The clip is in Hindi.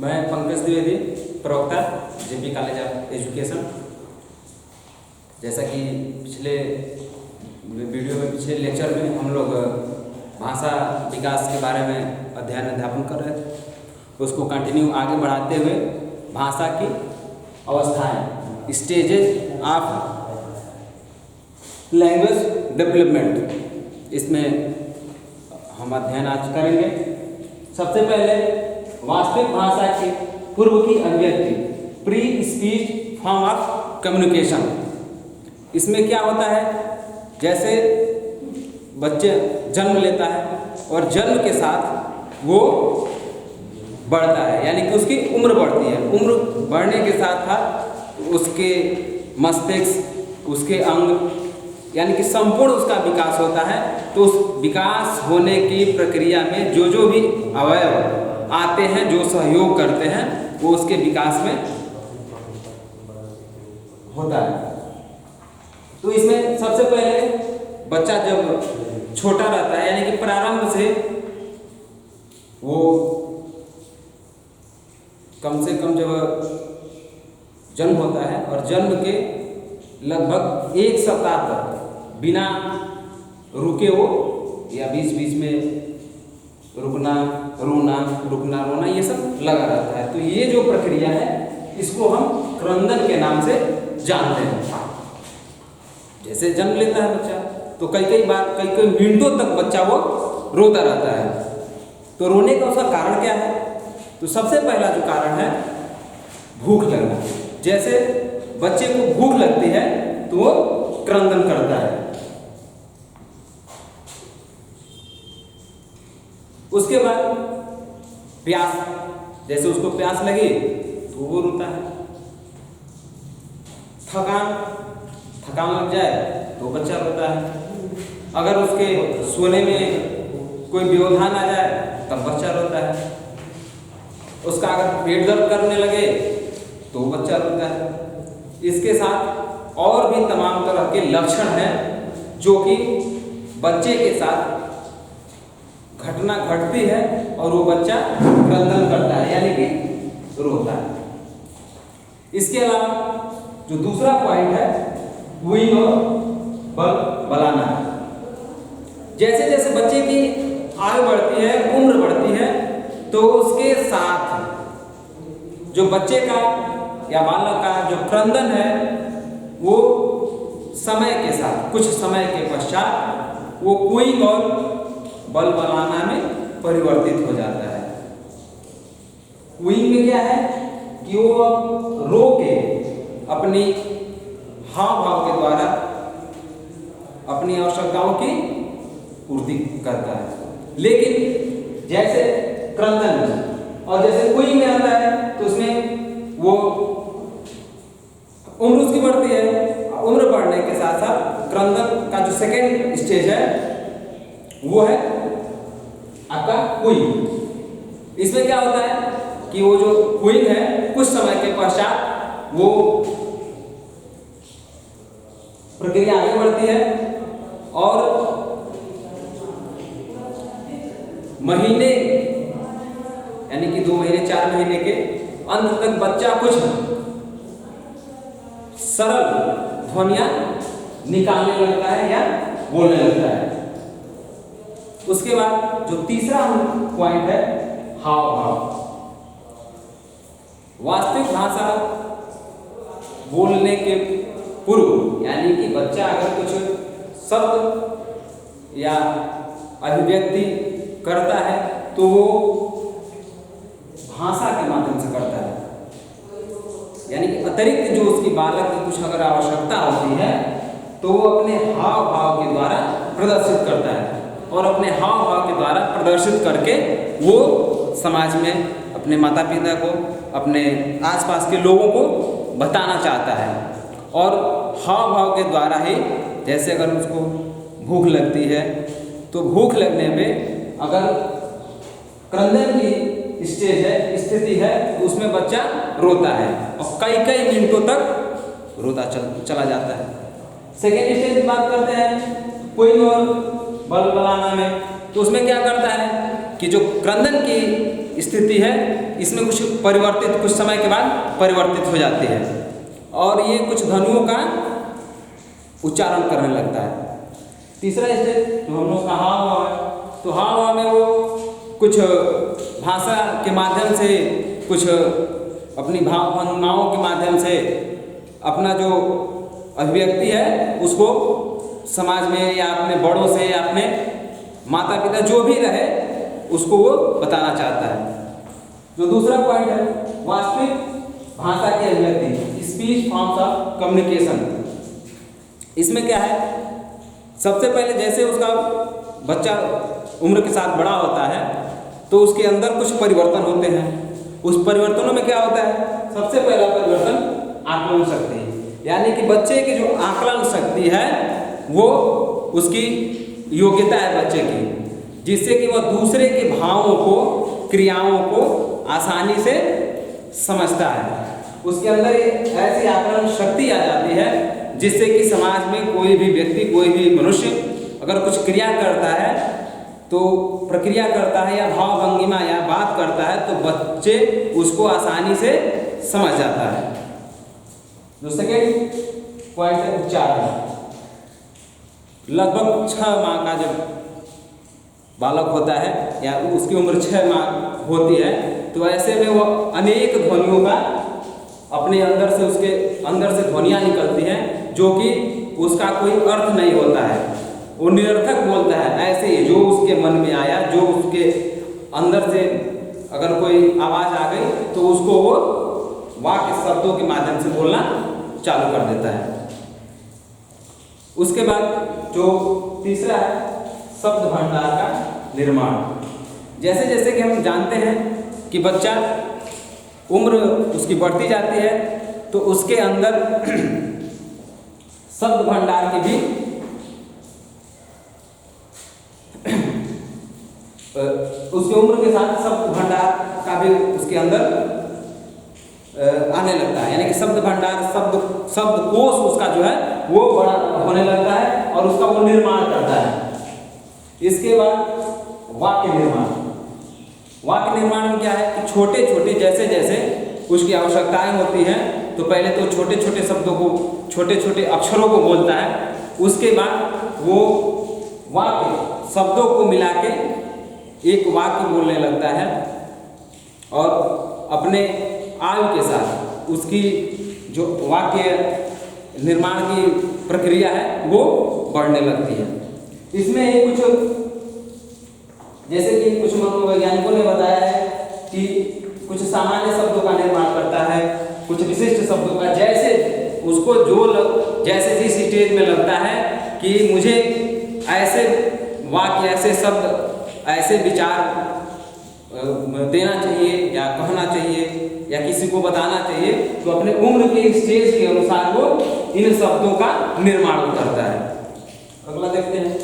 मैं पंकज द्विवेदी, प्रवक्ता जेपी कॉलेज ऑफ एजुकेशन। जैसा कि पिछले वीडियो में, पिछले लेक्चर में हम लोग भाषा विकास के बारे में अध्यापन कर रहे थे, उसको कंटिन्यू आगे बढ़ाते हुए भाषा की अवस्थाएं, स्टेजेस ऑफ लैंग्वेज डेवलपमेंट, इसमें हम अध्ययन आज करेंगे। सबसे पहले वास्तविक भाषा की पूर्व की अभिव्यक्ति, pre speech form of communication. इसमें क्या होता है, जैसे बच्चे जन्म लेता है और जन्म के साथ वो बढ़ता है, यानी कि उसकी उम्र बढ़ती है। उम्र बढ़ने के साथ साथ उसके मस्तिष्क, उसके अंग, यानी कि संपूर्ण उसका विकास होता है। तो उस विकास होने की प्रक्रिया में जो जो भी अवयव आते हैं, जो सहयोग करते हैं, वो उसके विकास में होता है। तो इसमें सबसे पहले बच्चा जब छोटा रहता है, यानी कि प्रारंभ से वो कम से कम जब जन्म होता है और जन्म के लगभग 1 सप्ताह तक बिना रुके वो, या बीच बीच में रुकना, रोना, ये सब लगा रहता है। तो ये जो प्रक्रिया है, इसको हम क्रंदन के नाम से जानते हैं। जैसे जन्म लेता है बच्चा, तो कई बार कई मिनटों तक बच्चा वो रोता रहता है। तो रोने का उसका कारण क्या है? तो सबसे पहला जो कारण है, भूख लगना। जैसे बच्चे को भूख लगती है तो वो क्रंदन करता है। उसके बाद प्यास, जैसे उसको प्यास लगी तो वो रोता है। थकान लग जाए तो बच्चा रोता है। अगर उसके सोने में कोई व्यवधान आ जाए तब बच्चा रोता है। उसका अगर पेट दर्द करने लगे तो बच्चा रोता है। इसके साथ और भी तमाम तरह के लक्षण हैं जो कि बच्चे के साथ घटना घटती है और वो बच्चा क्रंदन करता है, यानी कि रोता है। इसके अलावा जो दूसरा पॉइंट है, वही और बलाना है। जैसे जैसे बच्चे की आयु बढ़ती है, उम्र बढ़ती है, तो उसके साथ जो बच्चे का या बालक का जो क्रंदन है, वो समय के साथ, कुछ समय के पश्चात वो कोई और बलाना में परिवर्तित हो जाता है। क्वीइंग में क्या है कि वो रो के अपनी हाव भाव के द्वारा अपनी आवश्यकताओं की पूर्ति करता है। लेकिन जैसे क्रंदन और जैसे क्वीइंग में आता है, तो उसमें वो उम्र उसकी बढ़ती है। उम्र बढ़ने के साथ साथ क्रंदन का जो सेकेंड स्टेज है, वो है आपका क्वीइंग। इसमें क्या होता है कि वो जो क्वीइंग है, कुछ समय के पश्चात वो प्रक्रिया आगे बढ़ती है और महीने, यानी कि 2 महीने 4 महीने के अंत तक बच्चा कुछ सरल ध्वनियां निकालने लगता है या बोलने लगता है। उसके बाद जो तीसरा पॉइंट है, हाव भाव। वास्तविक भाषा बोलने के पूर्व, यानी कि बच्चा अगर कुछ शब्द या अभिव्यक्ति करता है तो वो भाषा के माध्यम से करता है, यानी कि अतिरिक्त जो उसकी बालक की कुछ अगर आवश्यकता होती है तो वो अपने हाव भाव के द्वारा प्रदर्शित करता है, और अपने हाव भाव के द्वारा प्रदर्शित करके वो समाज में अपने माता पिता को, अपने आसपास के लोगों को बताना चाहता है। और हाव भाव के द्वारा ही, जैसे अगर उसको भूख लगती है तो भूख लगने में अगर क्रंदन की स्टेज है, स्थिति है, तो उसमें बच्चा रोता है और कई मिनटों तक रोता चला जाता है। सेकेंड स्टेज की बात करते हैं, कोई और बलाना में, तो उसमें क्या करता है कि जो क्रंदन की स्थिति है, इसमें कुछ परिवर्तित, कुछ समय के बाद परिवर्तित हो जाती है और ये कुछ ध्वनियों का उच्चारण करने लगता है। तीसरा स्टेज जो हम लोग का हाव भाव है, तो हाव भाव में वो कुछ भाषा के माध्यम से, कुछ अपनी भावनाओं के माध्यम से अपना जो अभिव्यक्ति है उसको समाज में या अपने बड़ों से या अपने माता पिता जो भी रहे उसको वो बताना चाहता है। जो दूसरा पॉइंट है वास्तविक भाषा की अभिव्यक्ति, स्पीच फॉर्म्स ऑफ कम्युनिकेशन। इसमें क्या है, सबसे पहले जैसे उसका बच्चा उम्र के साथ बड़ा होता है तो उसके अंदर कुछ परिवर्तन होते हैं। उस परिवर्तनों में क्या होता है, सबसे पहला परिवर्तन आकलन शक्ति, यानी कि बच्चे की जो आकलन शक्ति है वो उसकी योग्यता है बच्चे की, जिससे कि वह दूसरे के भावों को, क्रियाओं को आसानी से समझता है। उसके अंदर ऐसी आकलन शक्ति आ जाती है जिससे कि समाज में कोई भी व्यक्ति, कोई भी मनुष्य अगर कुछ क्रिया करता है तो प्रक्रिया करता है या भाव भंगिमा या बात करता है तो बच्चे उसको आसानी से समझ जाता है। जो सेकेंड पॉइंट है उच्चारण। लगभग 6 माह का जब बालक होता है या उसकी उम्र 6 माह होती है तो ऐसे में वो अनेक ध्वनियों का अपने अंदर से, उसके अंदर से ध्वनियाँ निकलती हैं जो कि उसका कोई अर्थ नहीं होता है, वो निरर्थक बोलता है। ऐसे ही जो उसके मन में आया, जो उसके अंदर से अगर कोई आवाज़ आ गई तो उसको वो वाक्य शब्दों के माध्यम से बोलना चालू कर देता है। उसके बाद जो तीसरा है शब्द भंडार का निर्माण। जैसे जैसे कि हम जानते हैं कि बच्चा उम्र उसकी बढ़ती जाती है तो उसके अंदर शब्द भंडार की भी उसकी उम्र के साथ शब्द भंडार का भी उसके अंदर आने लगता है, यानी कि शब्द भंडार, शब्दकोश उसका जो है वो बड़ा होने लगता है और उसका वो निर्माण करता है। इसके बाद वाक्य निर्माण। वाक्य निर्माण में क्या है कि छोटे छोटे जैसे जैसे उसकी आवश्यकताएं होती हैं तो पहले तो छोटे छोटे शब्दों को, छोटे छोटे अक्षरों को बोलता है, उसके बाद वो वाक्य शब्दों को मिला के एक वाक्य बोलने लगता है और अपने आयु के साथ उसकी जो वाक्य निर्माण की प्रक्रिया है वो बढ़ने लगती है। इसमें कुछ जैसे कि कुछ मनोवैज्ञानिकों ने बताया है कि कुछ सामान्य शब्दों का निर्माण करता है, कुछ विशिष्ट शब्दों का, जैसे उसको जैसे जिस स्टेज में लगता है कि मुझे ऐसे वाक्य, ऐसे शब्द, ऐसे विचार देना चाहिए या कहना चाहिए या किसी को बताना चाहिए तो अपने उम्र के स्टेज के अनुसार वो इन शब्दों का निर्माण करता है। अगला देखते हैं।